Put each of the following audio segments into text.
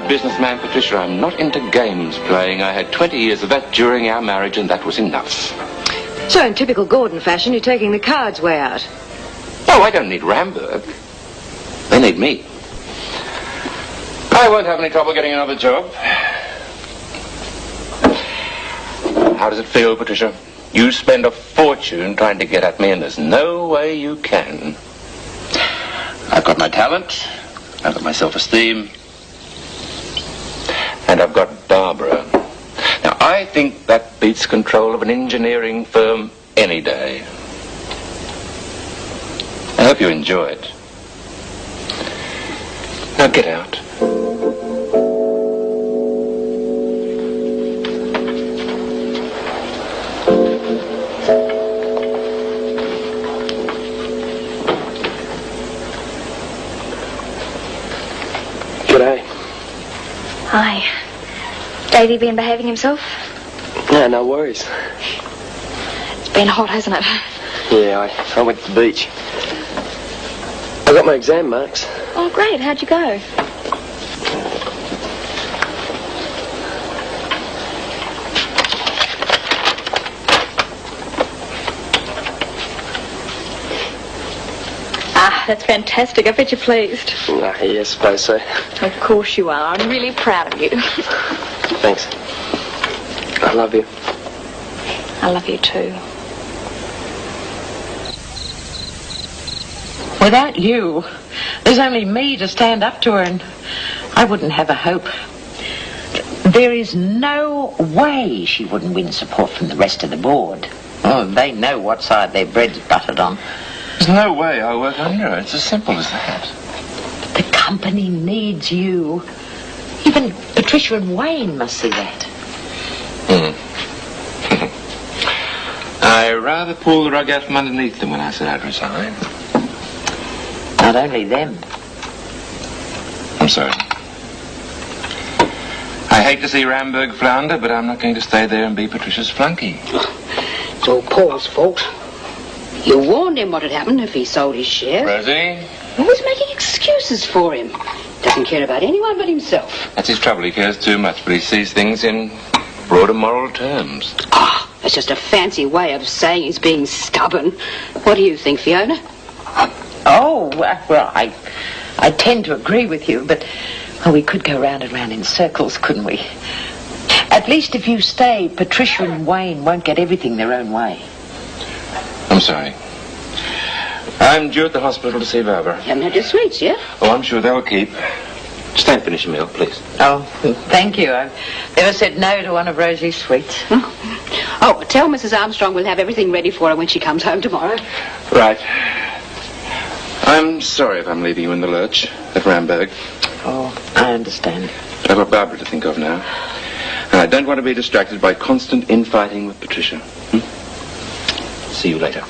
businessman, Patricia. I'm not into games playing. I had 20 years of that during our marriage, and that was enough. So in typical Gordon fashion, you're taking the cards way out. Oh, I don't need Ramberg. They need me. I won't have any trouble getting another job. How does it feel, Patricia? You spend a fortune trying to get at me, and there's no way you can. I've got my talent, I've got my self-esteem, and I've got Barbara. Now, I think that beats control of an engineering firm any day. I hope you enjoy it. Now get out. G'day. Hi. Davey been behaving himself? Yeah, no worries. It's been hot, hasn't it? Yeah, I went to the beach. I got my exam marks. Oh, great. How'd you go? Ah, that's fantastic. I bet you're pleased. Yeah, I suppose so. Of course you are. I'm really proud of you. Thanks. I love you. I love you too. Without you, there's only me to stand up to her, and I wouldn't have a hope. There is no way she wouldn't win support from the rest of the board. Oh, they know what side their bread's buttered on. There's no way I'll work under her. It's as simple as that. The company needs you. Even Patricia and Wayne must see that. I rather pulled the rug out from underneath them when I said I'd resign. Not only them. I'm sorry. I hate to see Ramberg flounder, but I'm not going to stay there and be Patricia's flunky. It's all Paul's fault. You warned him what had happened if he sold his share. Rosie? Always making excuses for him. Doesn't care about anyone but himself. That's his trouble. He cares too much, but he sees things in broader moral terms. Ah, that's just a fancy way of saying he's being stubborn. What do you think, Fiona? Oh, well, I tend to agree with you, but we could go round and round in circles, couldn't we? At least if you stay, Patricia and Wayne won't get everything their own way. I'm sorry. I'm due at the hospital to see Barbara. You haven't had your sweets yet? Oh, I'm sure they'll keep. Stay and finish your meal, please. Oh, thank you. I've never said no to one of Rosie's sweets. Oh, tell Mrs. Armstrong we'll have everything ready for her when she comes home tomorrow. Right. I'm sorry if I'm leaving you in the lurch at Ramberg. Oh, I understand. But I've got Barbara to think of now. And I don't want to be distracted by constant infighting with Patricia. See you later.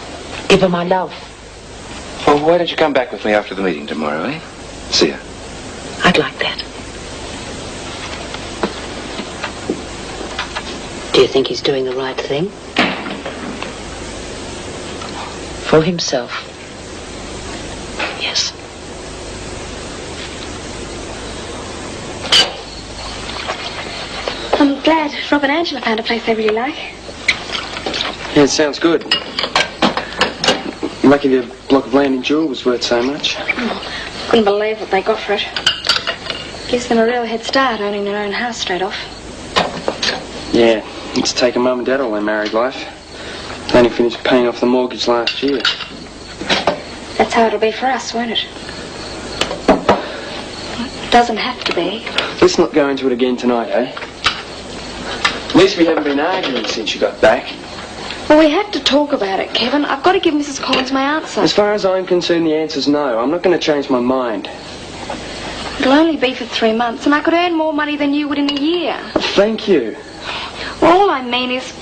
Give her my love. Oh, why don't you come back with me after the meeting tomorrow, eh? See ya. I'd like that. Do you think he's doing the right thing? For himself. Yes. I'm glad Rob and Angela found a place they really like. Yeah, it sounds good. Lucky the block of land in Jewel was worth so much. Oh, couldn't believe what they got for it. Gives them a real head start owning their own house straight off. Yeah, it's taken Mum and Dad all their married life. They only finished paying off the mortgage last year. That's how it'll be for us, won't it? It doesn't have to be. Let's not go into it again tonight, eh? At least we haven't been arguing since you got back. Well, we have to talk about it, Kevin. I've got to give Mrs. Collins my answer. As far as I'm concerned, the answer's no. I'm not going to change my mind. It'll only be for 3 months, and I could earn more money than you would in a year. Thank you. Well, all I mean is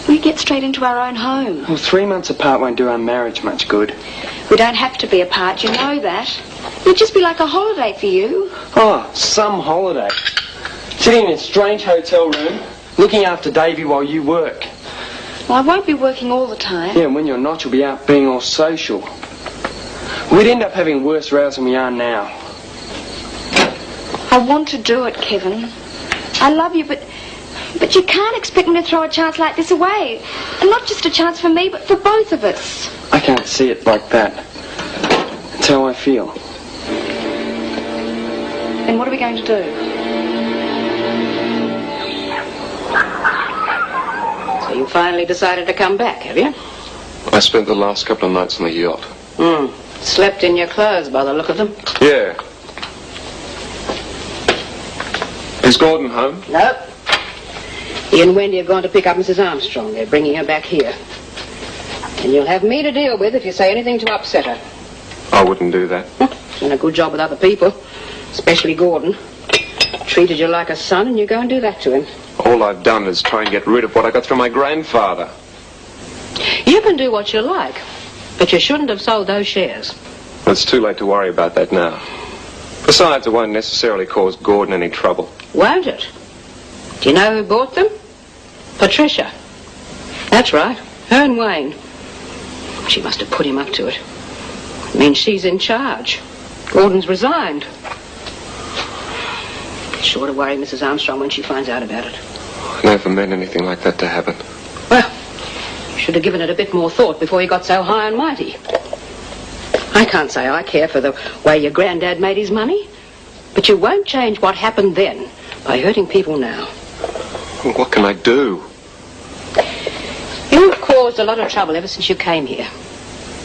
we get straight into our own home. Well, 3 months apart won't do our marriage much good. We don't have to be apart, you know that. It'd just be like a holiday for you. Oh, some holiday. Sitting in a strange hotel room, looking after Davey while you work. Well, I won't be working all the time. Yeah, and when you're not, you'll be out being all social. We'd end up having worse rows than we are now. I I want to do it, Kevin. I love you, but you can't expect me to throw a chance like this away. And not just a chance for me, but for both of us. I can't see it like that. That's how I feel. Then what are we going to do? So you finally decided to come back, have you? I spent the last couple of nights on the yacht. Slept in your clothes by the look of them? Yeah. Is Gordon home? No. He and Wendy have gone to pick up Mrs. Armstrong. They're bringing her back here. And you'll have me to deal with if you say anything to upset her. I wouldn't do that. Done a good job with other people, especially Gordon. Treated you like a son, and you go and do that to him. All I've done is try and get rid of what I got from my grandfather. You can do what you like, but you shouldn't have sold those shares. It's too late to worry about that now. Besides, it won't necessarily cause Gordon any trouble. Won't it? Do you know who bought them? Patricia. That's right, her and Wayne. She must have put him up to it. It means she's in charge. Gordon's resigned. Sure to worry Mrs. Armstrong when she finds out about it. I never meant anything like that to happen. Well, you should have given it a bit more thought before you got so high and mighty. I can't say I care for the way your granddad made his money, but you won't change what happened then by hurting people now. Well, what can I do? You've caused a lot of trouble ever since you came here.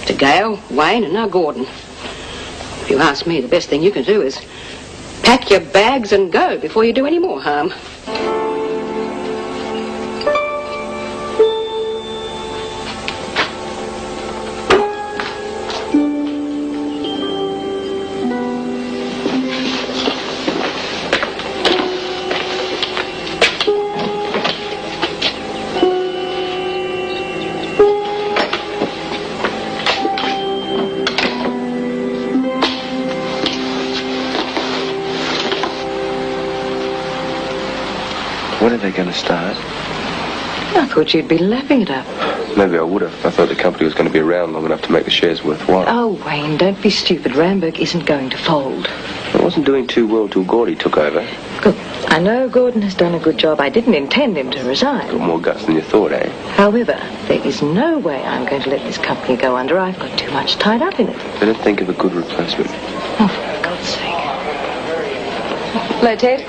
To Gail, Wayne, and now Gordon. If you ask me, the best thing you can do is pack your bags and go before you do any more harm. When are they going to start? I thought you'd be lapping it up. Maybe I would have. I thought the company was going to be around long enough to make the shares worthwhile. Oh, Wayne, don't be stupid. Ramberg isn't going to fold. I wasn't doing too well till Gordy took over. Good. I know Gordon has done a good job. I didn't intend him to resign. Got more guts than you thought, eh? However, there is no way I'm going to let this company go under. I've got too much tied up in it. Better think of a good replacement. Oh, for God's sake. Hello, Ted.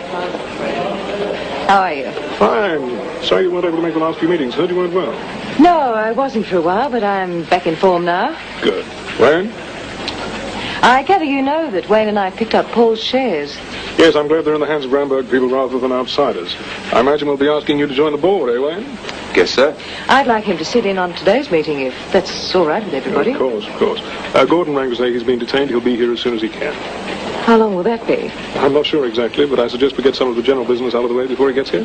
How are you? Fine. Sorry you weren't able to make the last few meetings. Heard you weren't well. No, I wasn't for a while, but I'm back in form now. Good. Wayne? I gather you know that Wayne and I picked up Paul's shares. Yes, I'm glad they're in the hands of Ramberg people rather than outsiders. I imagine we'll be asking you to join the board, eh, Wayne? Guess so. I'd like him to sit in on today's meeting if that's all right with everybody. Of course, of course. Gordon rang to say he's been detained. He'll be here as soon as he can. How long will that be? I'm not sure exactly, but I suggest we get some of the general business out of the way before he gets here.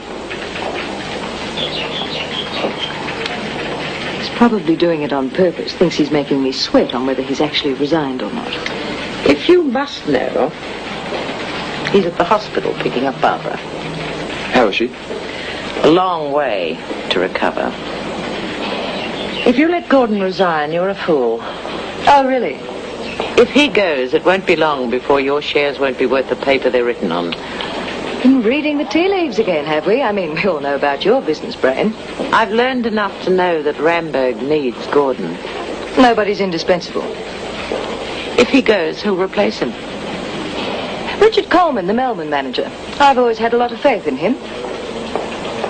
He's probably doing it on purpose. Thinks he's making me sweat on whether he's actually resigned or not. If you must know, he's at the hospital picking up Barbara. How is she? A long way to recover. If you let Gordon resign, you're a fool. Oh, really? If he goes, it won't be long before your shares won't be worth the paper they're written on. Been reading the tea leaves again, have we? I mean, we all know about your business brain. I've learned enough to know that Ramberg needs Gordon. Nobody's indispensable. If he goes, who'll replace him? Richard Coleman, the Melbourne manager. I've always had a lot of faith in him.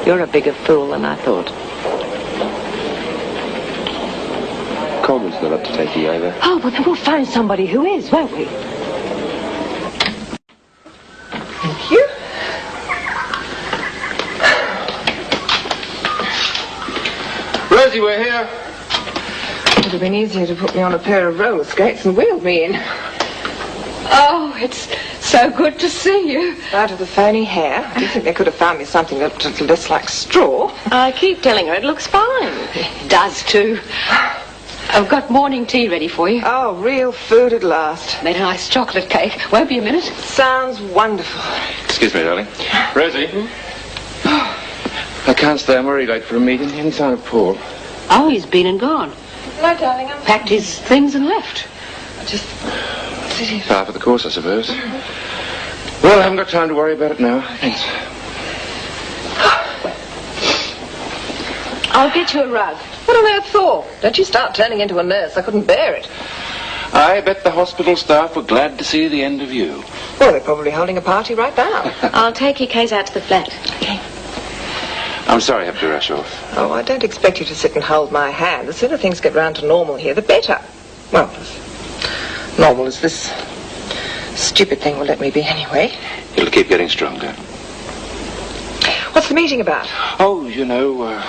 You're a bigger fool than I thought. Coleman's not up to taking over. Oh, well, then we'll find somebody who is, won't we? Thank you. Rosie, we're here. It would have been easier to put me on a pair of roller skates and wheel me in. Oh, it's so good to see you. Out of the phony hair. Do you think they could have found me something that looked less like straw? I keep telling her it looks fine. It does too. I've got morning tea ready for you. Oh, real food at last. Made a nice chocolate cake. Won't be a minute. Sounds wonderful. Excuse me, darling. Rosie? I can't stay. I'm very late for a meeting. Any sign of Paul? Oh, he's been and gone. No, darling, I'm Packed his things and left. just sitting. Par for the course, I suppose. Well, I haven't got time to worry about it now. Thanks. I'll get you a rug. What on earth for? Don't you start turning into a nurse. I couldn't bear it. I bet the hospital staff were glad to see the end of you. Well, they're probably holding a party right now. I'll take your case out to the flat. Okay. I'm sorry I have to rush off. Oh, I don't expect you to sit and hold my hand. The sooner things get round to normal here, the better. Well, as normal as this stupid thing will let me be anyway. It'll keep getting stronger. What's the meeting about? Oh, you know,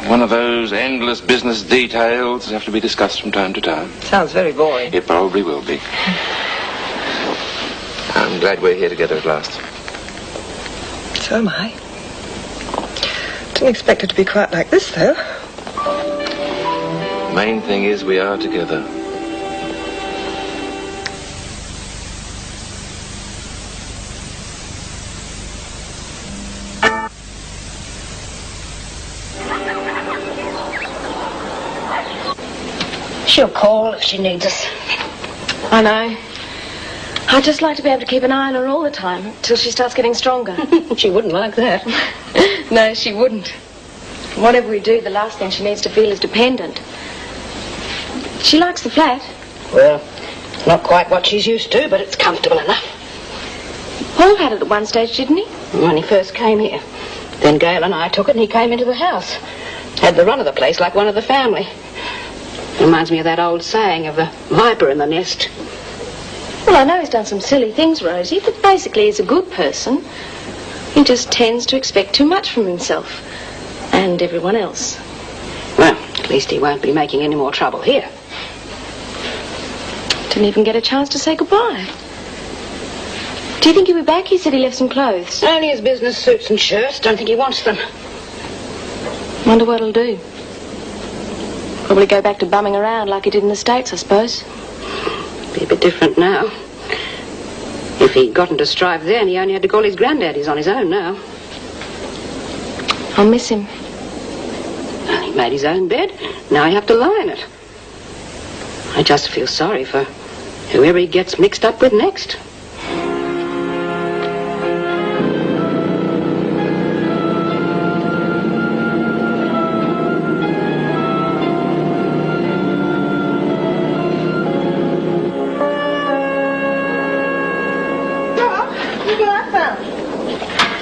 one of those endless business details that have to be discussed from time to time. Sounds very boring. It probably will be. I'm glad we're here together at last. So am I. Didn't expect it to be quite like this, though. Main thing is we are together. She'll call if she needs us. I know. I'd just like to be able to keep an eye on her all the time till she starts getting stronger. She wouldn't like that. No, she wouldn't. Whatever we do, the last thing she needs to feel is dependent. She likes the flat. Well, not quite what she's used to, but it's comfortable enough. Paul had it at one stage, didn't he? When he first came here. Then Gail and I took it and he came into the house. Had the run of the place like one of the family. Reminds me of that old saying of the viper in the nest. Well, I know he's done some silly things, Rosie, but basically he's a good person. He just tends to expect too much from himself and everyone else. Well, at least he won't be making any more trouble here. Didn't even get a chance to say goodbye. Do you think he'll be back? He said he left some clothes. Only his business suits and shirts. Don't think he wants them. Wonder what he'll do. Probably go back to bumming around like he did in the States, I suppose. Be a bit different now. If he'd gotten to strive then, he only had to call his granddaddies on his own now. I'll miss him. Well, he made his own bed. Now he'll have to lie in it. I just feel sorry for whoever he gets mixed up with next.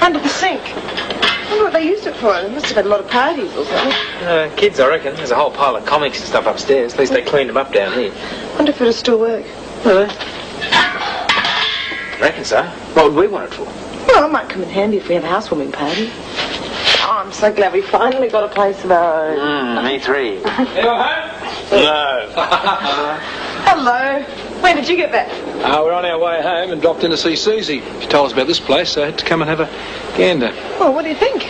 Under the sink. I wonder what they used it for. They must have had a lot of parties or something. Kids, I reckon. There's a whole pile of comics and stuff upstairs. At least they cleaned them up down here. Wonder if it'll still work. Really? Reckon so. What would we want it for? Well, it might come in handy if we have a housewarming party. Oh, I'm so glad we finally got a place of our own. Me three. Anyone home? No. Hello. When did you get back? We're on our way home and dropped in to see Susie. She told us about this place, so I had to come and have a gander. Well, what do you think?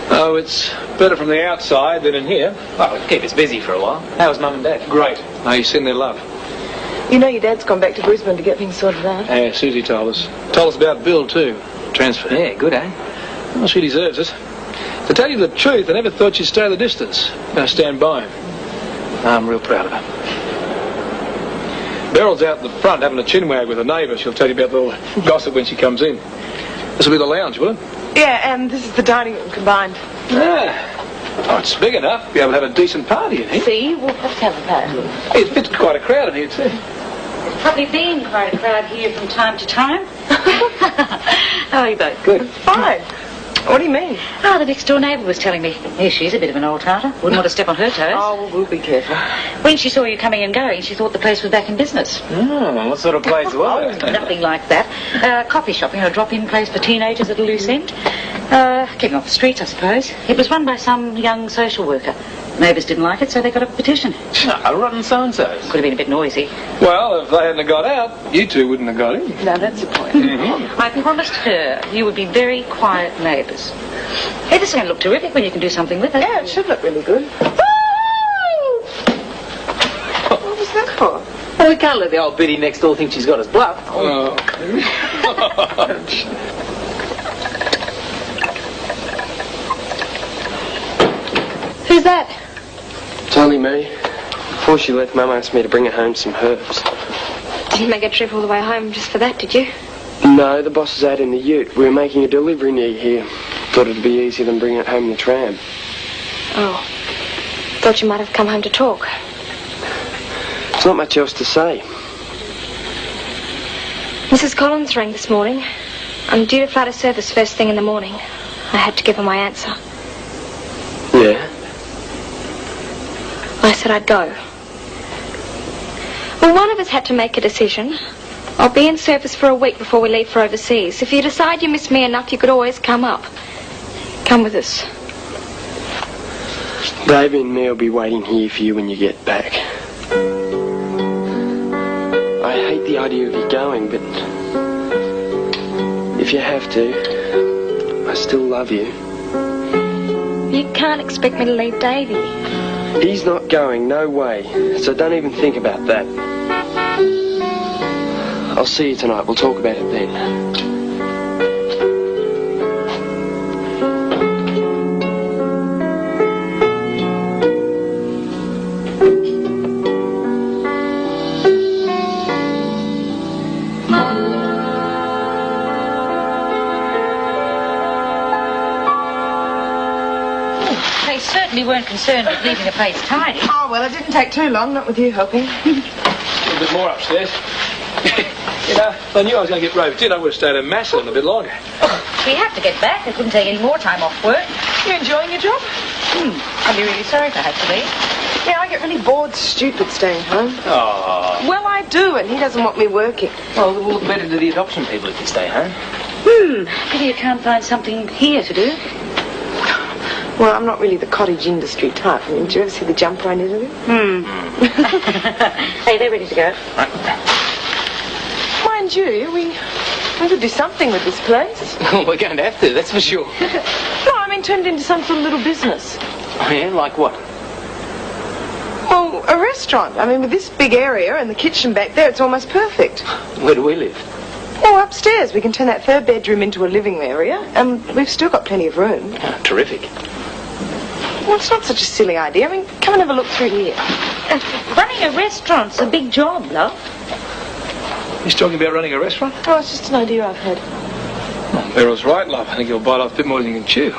Oh, it's better from the outside than in here. Well, it'll keep us busy for a while. How was Mum and Dad? Great. They send their love. You know your dad's gone back to Brisbane to get things sorted out. Yeah, Susie told us. Told us about Bill, too. Transfer. Yeah, good, eh? Well, she deserves it. To tell you the truth, I never thought she'd stay the distance. Now stand by him. I'm real proud of her. Beryl's out the front having a chinwag with a neighbour. She'll tell you about the gossip when she comes in. This will be the lounge, will it? Yeah, and this is the dining room combined. Yeah. Oh, it's big enough. Be able to have a decent party in here. See, we'll have to have a party. It fits quite a crowd in here, too. There's probably been quite a crowd here from time to time. How are you both? Good. Fine. What do you mean? Ah, the next door neighbour was telling me. Yeah, she's a bit of an old tartar. Wouldn't want to step on her toes. Oh, well, we'll be careful. When she saw you coming and going, she thought the place was back in business. Oh, what sort of place was it? Nothing like that. Coffee shop, a drop-in place for teenagers at a loose end. Keeping off the streets, I suppose. It was run by some young social worker. Neighbours didn't like it, so they got up a petition. Oh, rotten so-and-sos. Could have been a bit noisy. Well, if they hadn't got out, you two wouldn't have got in. No, that's the point. I promised her you would be very quiet neighbours. Hey, this is going to look terrific when you can do something with it. Yeah, it should look really good. What was that for? Well, we can't let the old biddy next door think she's got us bluff. Oh. Who's that? It's only me. Before she left, Mum asked me to bring her home some herbs. Didn't make a trip all the way home just for that, did you? No, the boss is out in the ute. We were making a delivery near here. Thought it'd be easier than bringing it home in the tram. Oh. Thought you might have come home to talk. There's not much else to say. Mrs. Collins rang this morning. I'm due to fly to service first thing in the morning. I had to give her my answer. Yeah? I said I'd go. Well, one of us had to make a decision. I'll be in service for a week before we leave for overseas. If you decide you miss me enough, you could always come up. Come with us. Davey and me will be waiting here for you when you get back. I hate the idea of you going, but if you have to, I still love you. You can't expect me to leave Davey. He's not going, no way. So don't even think about that. I'll see you tonight. We'll talk about it then. They certainly weren't concerned with leaving the place tidy. Oh, well, it didn't take too long, not with you helping. A little bit more upstairs. You know, if I knew I was going to get roped in, I would have stayed at Massillon a bit longer. We have to get back. I couldn't take any more time off work. You enjoying your job? I'd be really sorry if I had to leave. Yeah, I get really bored stupid staying home. Oh. Well, I do, and he doesn't want me working. Well, we'll look better to the adoption people if you stay home. Pity you can't find something here to do. Well, I'm not really the cottage industry type. I mean, did you ever see the jumper I knitted? Hey, they're ready to go. Mind you, we could do something with this place. We're going to have to, that's for sure. No, I mean, turn it into some sort of little business. Oh, yeah? Like what? Well, a restaurant. I mean, with this big area and the kitchen back there, it's almost perfect. Where do we live? Oh, upstairs. We can turn that third bedroom into a living area, and we've still got plenty of room. Oh, terrific. Well, it's not such a silly idea. I mean, come and have a look through here. Running a restaurant's a big job, love. He's talking about running a restaurant? Oh, it's just an idea I've had. Well, Beryl's right, love. I think you'll bite off a bit more than you can chew.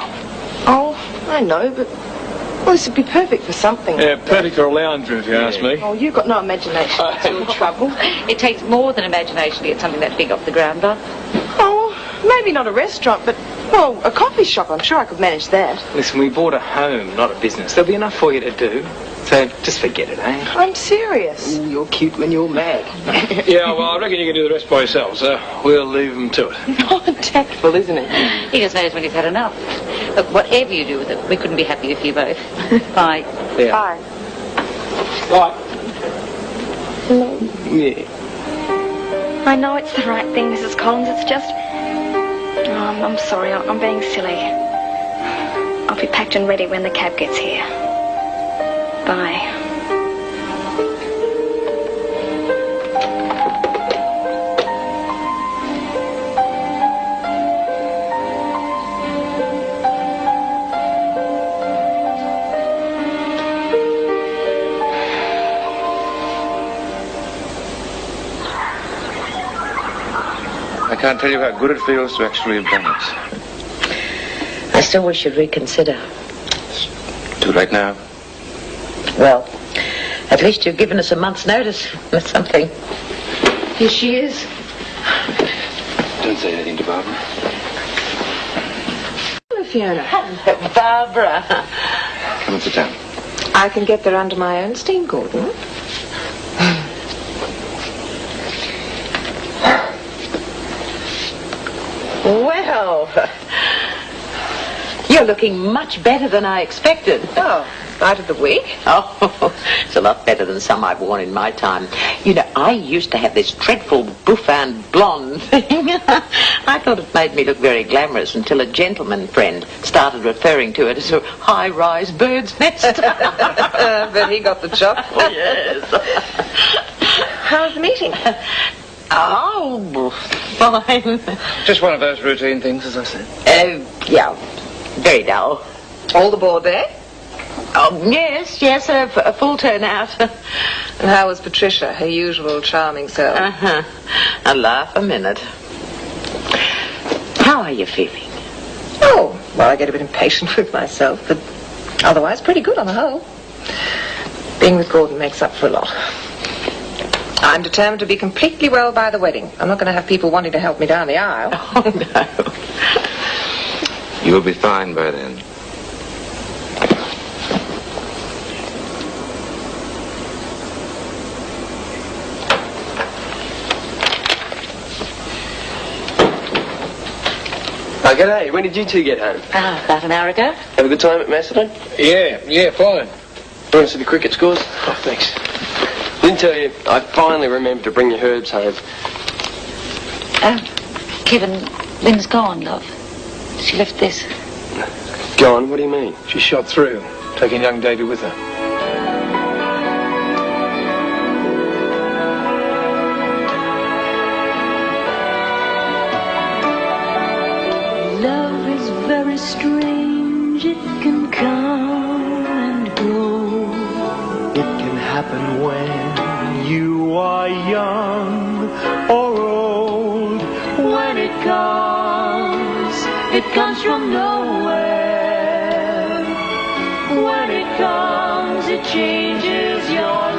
Oh, I know, but... Well, this would be perfect for something. Yeah, perfect for a lounge room, if you ask me. Oh, you've got no imagination. That's your trouble. It takes more than imagination to get something that big off the ground, love. Oh, well, maybe not a restaurant, but, well, a coffee shop. I'm sure I could manage that. Listen, we bought a home, not a business. There'll be enough for you to do. So just forget it, eh? I'm serious. Ooh, you're cute when you're mad. Yeah, well, I reckon you can do the rest by yourself, so we'll leave them to it. Oh, tactful, isn't it? He just knows when he's had enough. Look, whatever you do with it, we couldn't be happy with you both. Bye. Yeah. Bye. Bye. Hello. Yeah. I know it's the right thing, Mrs. Collins. It's just... Oh, I'm sorry. I'm being silly. I'll be packed and ready when the cab gets here. Bye. I can't tell you how good it feels to actually have done it. I still wish you'd reconsider. Too late now. Well, at least you've given us a month's notice or something. Here she is. Don't say anything to Barbara. Hello, Fiona. Hello, Barbara. Come and sit down. I can get there under my own steam, Gordon. Well, you're looking much better than I expected. Oh, night of the week? Oh, it's a lot better than some I've worn in my time. You know, I used to have this dreadful bouffant blonde thing. I thought it made me look very glamorous until a gentleman friend started referring to it as a high-rise bird's nest. But he got the job. Yes. How's the meeting? Oh, fine. Just one of those routine things, as I said. Yeah, very dull. All the board there? Oh, yes, a full turnout. And how was Patricia, her usual charming self? A laugh a minute. How are you feeling? Oh, well, I get a bit impatient with myself, but otherwise pretty good on the whole. Being with Gordon makes up for a lot. I'm determined to be completely well by the wedding. I'm not going to have people wanting to help me down the aisle. Oh, no. You'll be fine by then. Oh, g'day. When did you two get home? About an hour ago. Have a good time at Macedon? Yeah, fine. Want to see the cricket scores? Oh, thanks. Didn't tell you, I finally remembered to bring your herbs home. Kevin, Lynn's gone, love. She left this. Gone? What do you mean? She shot through, taking young Davy with her. Love is very strange. It can come and go. It can happen when you are young or old. When it comes from nowhere. When it comes, it changes your life.